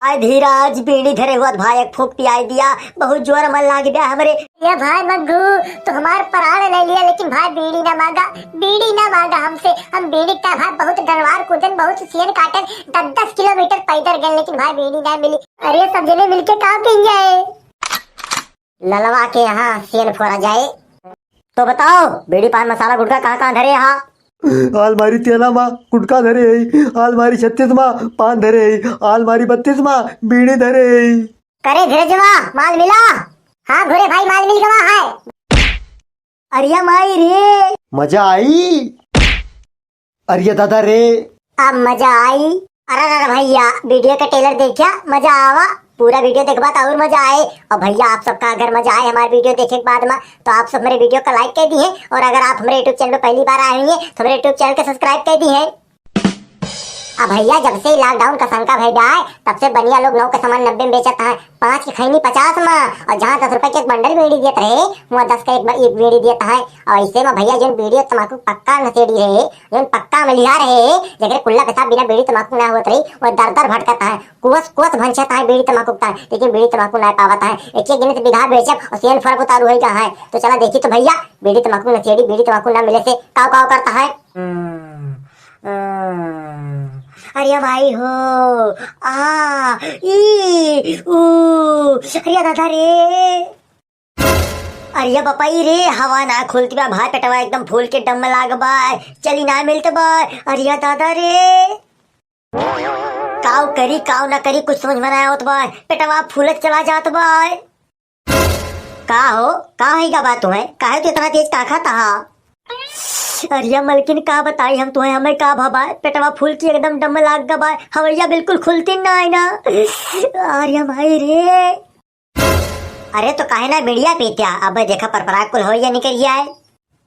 भाई धीरज बीड़ी धरे हुआ भाई एक फूक पियाई दिया, बहुत जोर मन लाग गया हमरे। ये भाई मग्गू तो हमार प्राण ले लिया, लेकिन भाई बीड़ी ना मांगा, बीड़ी ना मांगा हमसे। हम बीड़ी का भाई बहुत डरवार कूदन, बहुत सीन काटन, 10-10 किलोमीटर पैदल गए, लेकिन भाई बीड़ी ना मिली। अरे सब जने मिलके काम कर जाए, ललवा के यहाँ सीन फोड़ा जाए। तो बताओ बीड़ी पान मसाला गुटखा कहाँ कहाँ धरे यहाँ? आलमारी 13 माँ गुटखा धरे है, आलमारी 36 माँ पान धरे है, आलमारी 32 माँ बीड़ी धरे है। करे धीरजवा माल मिला? हाँ घोड़े भाई माल मिल गया है। अरिया माई रे मजा आई, अरिया दादा रे अब मजा आई। अरे भैया वीडियो का ट्रेलर देखा, मजा आवा। पूरा वीडियो देखबा तो और मजा आए। और भैया आप सबका अगर मजा आए हमारे वीडियो देखने के बाद में, तो आप सब मेरे वीडियो का लाइक कर दी है। और अगर आप हमारे यूट्यूब चैनल पर पहली बार आए हैं तो मेरे यूट्यूब चैनल को सब्सक्राइब कर दी है। अब भैया जब से लॉकडाउन का शंका भय गया है, तब से बनिया लोग 9 का सामान 90 में बेचता है, 5 की खैनी 50 में। और जहाँ 10 रुपए के एक बंडल बीड़ी देता है, वहाँ 10 का एक बीड़ी देता है। और ऐसे में भैया जो वीडियो तम्बाकू पक्का नशेड़ी है, जो पक्का मलिया रहे, जगह कुल्ला पेशाब बिना बीड़ी तम्बाकू ना होता रही, वो दर दर भटकता है, कुवस भंचता है बीड़ी तम्बाकू का, लेकिन बीड़ी तम्बाकू ना पावता है। एक दिन से बिघा बेचब और सेल फर्क उतारू हो है। तो चला देखी तो भैया बीड़ी तम्बाकू नशेड़ी बीड़ी तम्बाकू ना मिले से काव काव करता है। अरे भाई हो आ ई ऊ अरे दादा रे, अरे बपाई रे हवा ना खुलती बा भाई, पेटवा एकदम फूल के डम लाग बा, चली ना मिलते बा। अरे दादा रे काव करी काव ना करी कुछ समझ में ना आवत बा, पेटवा फूलत चला जात बा। का हो का है का बात है, काहे तू इतना तेज का खाता? अरे मलकिन का बताई हम तुम्हें, हमें का भाबा पेटवा फूल की एकदम डम लाग गबा, हवैया बिल्कुल खुलती ना है ना। अरे भाई रे, अरे तो काहे ना बिड़िया पीत्या, अब देखा परपरा कुल हो या निकल आए।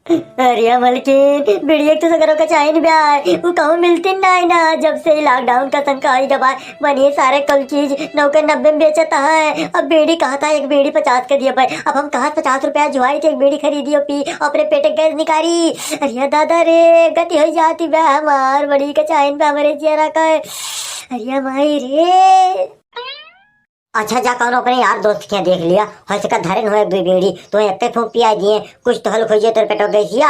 अरे मलकिन बिड़िया तो सगरों का चाहिए ब्याह, वो कहूँ मिलती ना है ना। जब से लॉकडाउन का संका आई दबा बनिए सारे कल चीज 9 के 90 में बेचता है। अब बीड़ी कहा था एक बीड़ी 50 का दिया भाई, अब हम कहा 50 रुपया जुआई थे, एक बीड़ी खरीदी और पी अपने पेट गैस निकाली। अरे दादा रे गति हो जाती ब्याह हमार, बड़ी का चाहिए ब्याह हमारे जिया का। अरे माई रे अच्छा जा कौन अपने यार दोस्त क्या देख लिया, हंस का धरन हो एक दो बीड़ी तो एक फूक पिया दिए, कुछ तो हल खोजिए तो पेटो गई।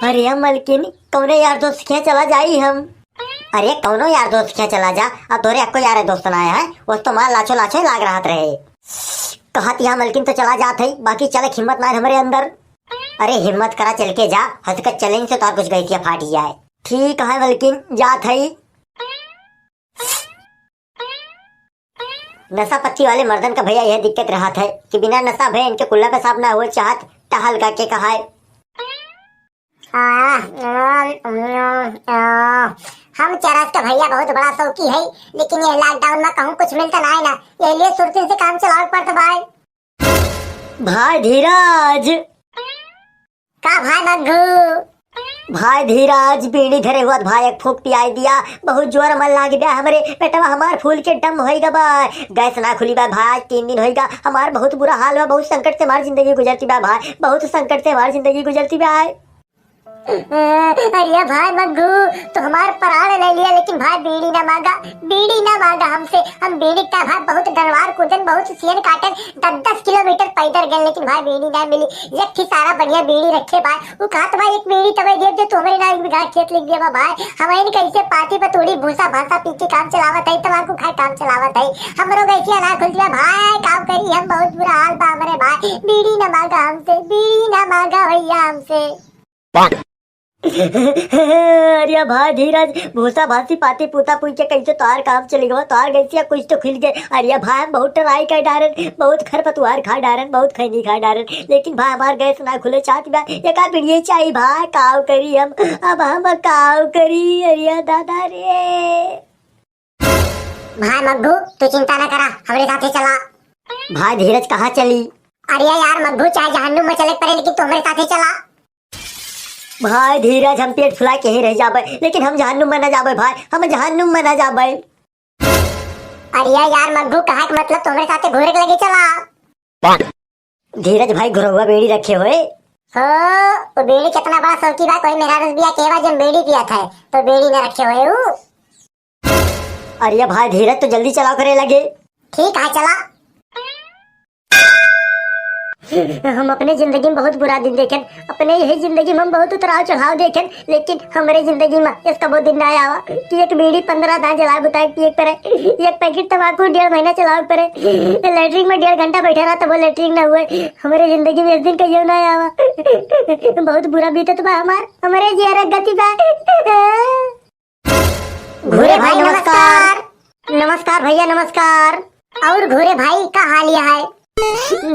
अरे मलकिन कौने यार दोस्त क्या चला जाई हम? अरे कौनो यार दोस्त क्या चला जा, अब तोरे आपको यार दोस्त ना है, वो तो मार लाछो लाछो लाग रहा रहे। कहत यहाँ मलकिन तो चला जात है, बाकी चले हिम्मत ना हमारे अंदर। अरे हिम्मत करा चल के जा, हंस कर चलेंगे से तो कुछ गई थी फाट जाए। ठीक है मलकिन जात है। नशा पत्ती वाले मर्दन का भैया यह दिक्कत रहा था कि बिना नशा भय इनके कुल्ला पेशाब ना हुए चाहत टहल का के कहा है। हम चरस का भैया बहुत बड़ा शौकी है, लेकिन ये लॉकडाउन में कहूँ कुछ मिलता ना है ना, ये लिए सुरती से काम चलाओ पड़ता भाई। भाई धीरज का भाई मग्गू, भाई धीरज बीड़ी धरे हुआ भाई एक फूक पियाई दिया, बहुत जोर मन लाग गया हमरे, पेटवा हमार फूल के डम होएगा बा, गैस ना खुली बा भाई, 3 दिन होएगा, हमार बहुत बुरा हाल बा, बहुत संकट से हमारी जिंदगी गुजरती बा भाई, बहुत संकट से हमारी जिंदगी गुजरती बा। अरे भाई मग्गू तो हमार प्राण ले लिया, लेकिन भाई बीड़ी ना मांगा, बीड़ी ना मांगा हमसे। हम बीड़ी का भाई बहुत डरवार कूदन, बहुत सीन काटन, 10-10 किलोमीटर पैदल गए, लेकिन भाई बीड़ी ना मिली। एक थी सारा बढ़िया बीड़ी रखे भाई, वो कहा तो भाई एक बीड़ी तब दे दे तो हमारे ना एक बिघा खेत लिख दिया भाई। हमारे कैसे पाती पर थोड़ी भूसा भाषा पी के काम चलावत है, तमाकू खाए काम चलावत है, हमरो गैसिया ना खुल दिया भाई, काम करी हम बहुत बुरा हाल बा हमारे भाई। बीड़ी ना मांगा हमसे, बीड़ी ना मांगा भैया हमसे। अरे भाई धीरज भूसा भासी पाती पूता पूछ के कैसे तार काम चलेगा, तार गैसिया कुछ तो खुल गए। अरे भाई बहुत ट्राई कर डारन, बहुत खरपतवार खा डारन, बहुत खैनी खा डारन, लेकिन भाई हमार गैस ना खुले चाहती बा, एक आध बीड़ी चाहिए भाई, काव करी हम, अब हम काव करी। अरे दादा रे भाई मग्गू तू चिंता ना करा, हमारे साथ चला। भाई धीरज कहाँ चली? अरे यार मग्गू चाहे जहन्नुम में चले पड़े, लेकिन तू हमारे साथ चला। भाई धीरज हम पेट फुला के ही रह जाबे, लेकिन हम जहन्नुम में न जाबे भाई, हम जहन्नुम में न जाबे। अरे यार मग्गू कहा मतलब तुम्हारे साथ घोड़े के लगे चला। धीरज भाई घुरवा बेड़ी रखे हुए हो, तो बेड़ी कितना बड़ा शौकी बा, कोई मेरा रस बिया केवा जब बेड़ी पिया था तो बेड़ी न रखे हुए हूँ। अरे भाई धीरज तो जल्दी चलाओ करे लगे। ठीक है चला। हम अपने जिंदगी में बहुत बुरा दिन देखें, अपने यही जिंदगी में हम बहुत उतराव चढ़ाव देखें, लेकिन हमारे जिंदगी में इसका वो दिन ना आवा कि एक बीड़ी 15 दान जला बताए कि एक पैकेट तम्बाकू 1.5 महीना चलाओ पड़े, लेटरिन में 1.5 घंटा बैठा रहा तब वो लेटरिन ना हुए। हमारे जिंदगी में इस दिन कहियो ना आवा। बहुत बुरा बीतत बा हमारे जिया गति बा। घोरे भाई नमस्कार। नमस्कार भैया नमस्कार। और घोरे भाई का हाल है?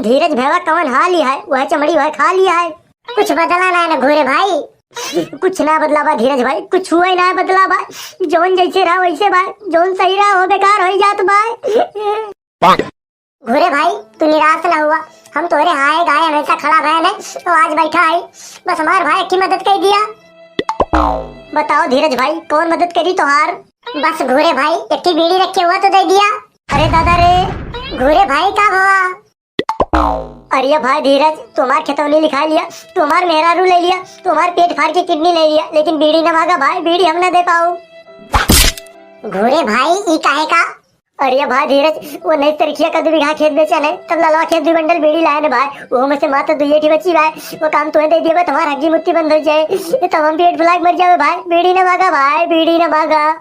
धीरज भैया कौन हाल है? वह चमड़ी वह खा लिया है। कुछ बदला ना है ना घोरे भाई? कुछ ना बदला बा धीरज भाई, कुछ हुआ ही ना बदला बा। जोन जैसे रहा वैसे बा, जोन सही रहा वो बेकार हो जात बा। घोरे भाई तू निराश ना हुआ, हम तोरे हाय गाय हमेशा खड़ा बहन है तो आज बैठा है, बस हमारे भाई की मदद कर दिया। बताओ धीरज भाई कौन मदद करी तोहार? बस घोरे भाई एक बीड़ी रखे हुआ तो दे दिया। अरे दादा रे घोरे भाई का हुआ? अरे भाई धीरज तुम्हार खतौनी लिखा लिया, तुम्हार मेहरारू ले लिया, तुम्हार पेट फाड़ के किडनी ले लिया, लेकिन बीड़ी न मांगा भाई, बीड़ी हम न दे पाओ। घोरे भाई ई काहे का? अरे भाई धीरज वो नहीं तरीकिया का 2 बीघा खेत बेचा है, तब ललवा खेत 2 बंडल बीड़ी लाए ना भाई, वो में से मात्र 2 ही बची भाई, वो काम तुम्हें दे दिया तुम्हार हड्डी मुट्ठी बंद हो जाए, तब हम पेट फुला मर जावे भाई, बीड़ी न मांगा भाई, बीड़ी न मांगा।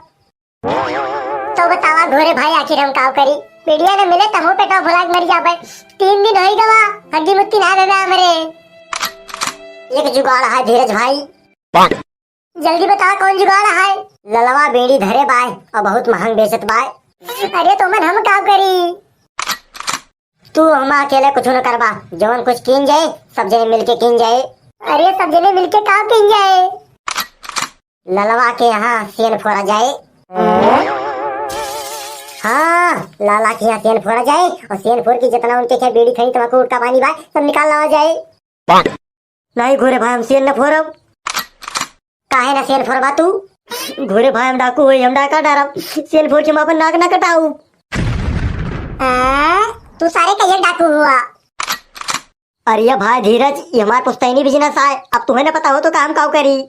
तो बतावा घोरे भाई आखिर हम काव करी? बीड़िया न मिले तब पेटा फुला मर जावे, 3 दिन हो गवा हड्डी मुट्ठी ना देवे हमरे। एक जुगाड़ है धीरज भाई, जल्दी बता कौन जुगाड़ है? ललवा बीड़ी धरे बाय और बहुत महंग बेचत बाय। अरे तो मन हम का करी? तू हम अकेले कुछ न करबा, जवन कुछ किन जाए सब जने मिलके किन जाए। अरे सब जने मिलके का किन जाए? ललवा के यहाँ सेन फोड़ा जाए। हाँ लाला के यहाँ सेन फोड़ा जाए और सेन फोड़ की जितना उनके क्या बीड़ी खरी तम्बाकू गुटखा पानी भाई सब निकाल लावा जाए। नहीं घोरे भाई हम सेन न फोड़ब। काहे ना सेन फोड़बा तू? घोरे भाई हम डाकू होई, हम डाका डरब, सेन फोड़ के हम अपन नाक न कटाऊ। तू सारे कहिए डाकू हुआ? अरे भाई धीरज ये हमार पुश्तैनी बिजनेस है, अब तुम्हें न पता हो तो काम काव करी।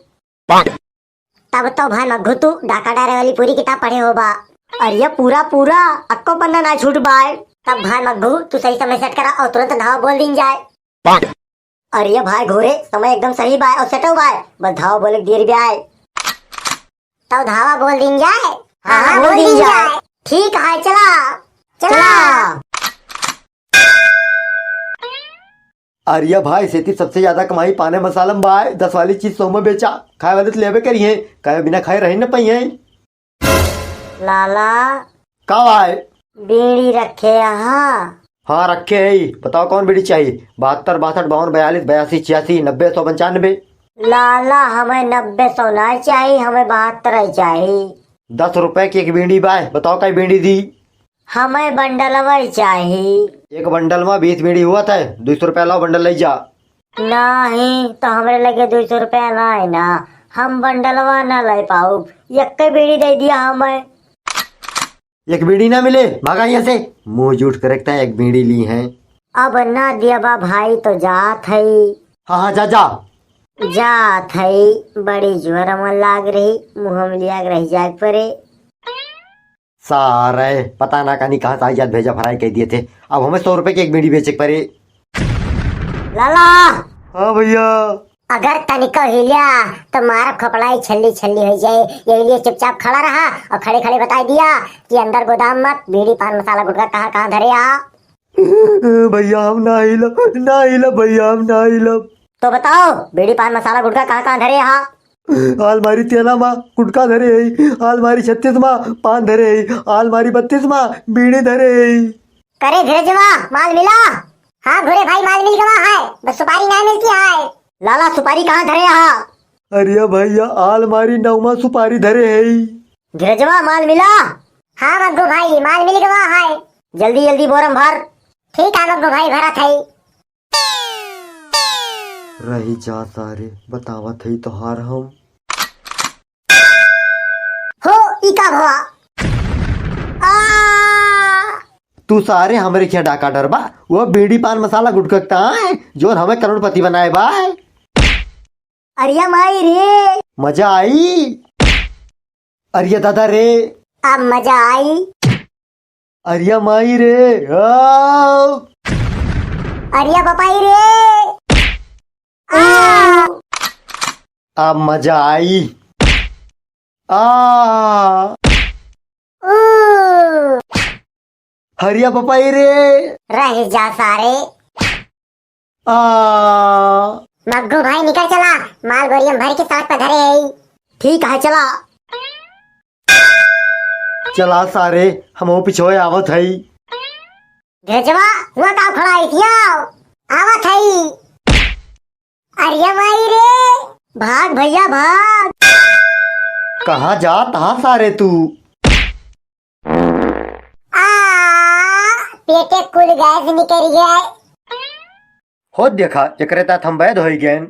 तब तो भाई मग्घू तू डाका डारे वाली पूरी किताब पढ़े होबा। अरे पूरा अक्को पन्ना ना छूट बाय। तब भाई मग्घू तू सही समय सेट करा और तुरंत धावा बोल दिन जाए। अरे भाई घोरे समय एकदम सही बाय और सेटो बाय, बस धावा बोले देर भी आए। तो धावा बोल दिन जाए। हाँ, बोल दिन जाए। ठीक है चला चला। अरिया भाई सेती सबसे ज्यादा कमाई पाने मसालम बाय, 10 वाली चीज 100 में बेचा, खाए वाले तो लेबे करिए, कहे बिना खाए रही न पाइए। लाला का भाई? बीड़ी रखे यहाँ? हाँ रखे है, बताओ कौन बीड़ी चाहिए? 72 62 52 42 82 86 90 195। लाला हमें 90 ना चाहिए, हमें 72 चाहिए। 10 रुपए की एक बीड़ी बाय, बताओ कई बीड़ी दी? हमें बंडलवा चाहिए। एक बंडल में 20 बीड़ी हुआ था, 200 रुपया लाओ बंडल ले जा। नहीं तो हमारे लगे 200 रुपया ना है ना, हम बंडलवा ना ले पाऊ, एक बीड़ी दे दिया हमें। एक बीड़ी ना मिले भागा यहाँ से, मुंह झूठ करेक्ता है, एक बीड़ी ली है। अब ना दिया बा भाई तो जात है। हाँ हाँ जा जा जात है, बड़ी जोर मन लाग रही, मुँह में लिया रह जाए परे। सारे पता ना कहीं कहाँ से भेजा फराई कह दिए थे, अब हमें 100 रुपए की एक बीड़ी बेचे परे। लाला हाँ भैया। अगर तनिको हिलिया तो मार खपड़ाई छल्ली छल्ली हो जाए, यही लिए चुपचाप खड़ा रहा और खड़े खड़े बता दिया कि अंदर गोदाम मत, बीड़ी पान मसाला गुटखा कहाँ कहाँ धरे आ। भैया हम ना हिलब भैया, हम ना हिलब। तो बताओ बीड़ी पान मसाला गुटखा कहाँ कहाँ धरे यहाँ? आलमारी 13 माँ गुटखा धरे है, आलमारी 36 माँ पान धरे है, आलमारी 32 माँ बीड़ी धरे है। करे धीरजवा माल मिला? हाँ घोरे भाई माल मिल गवा है, बस सुपारी नहीं मिलती है। लाला सुपारी कहाँ धरे यहाँ? अरे भैया आलमारी 9 माँ सुपारी धरे है। धीरजवा माल मिला? हाँ मग्गू भाई माल मिल गवा है। जल्दी जल्दी बोरम भर। ठीक है मग्गू भाई भरा था। रही जा सारे बतावा थई तो हार हम हो इका भवा। तू सारे हमरे क्या डाका डरबा, वो बीड़ी पान मसाला गुटखा है जो हमें करोड़पति बनाए बाय। अरिया माई रे मजा आई। अरिया दादा रे अब मजा आई। अरिया माई रे आओ। अरिया बपाई रे आ। अब मजा आई। आ ऊ। हरिया पपाई रे। रह जा सारे। आ मग्गू भाई निकल चला, माल बोरियम भर के सड़क पर धरे है। ठीक है चला। चला सारे हम पिछोए आवत हई। भेजवा हुआ का खड़ा है थिया आवत है। अरिया माई रे भाग भैया भाग। कहाँ जात हा सारे तू। आ पेटे कुल गैस निकल गया। हो देखा एकरे तात हम बैद हो गए।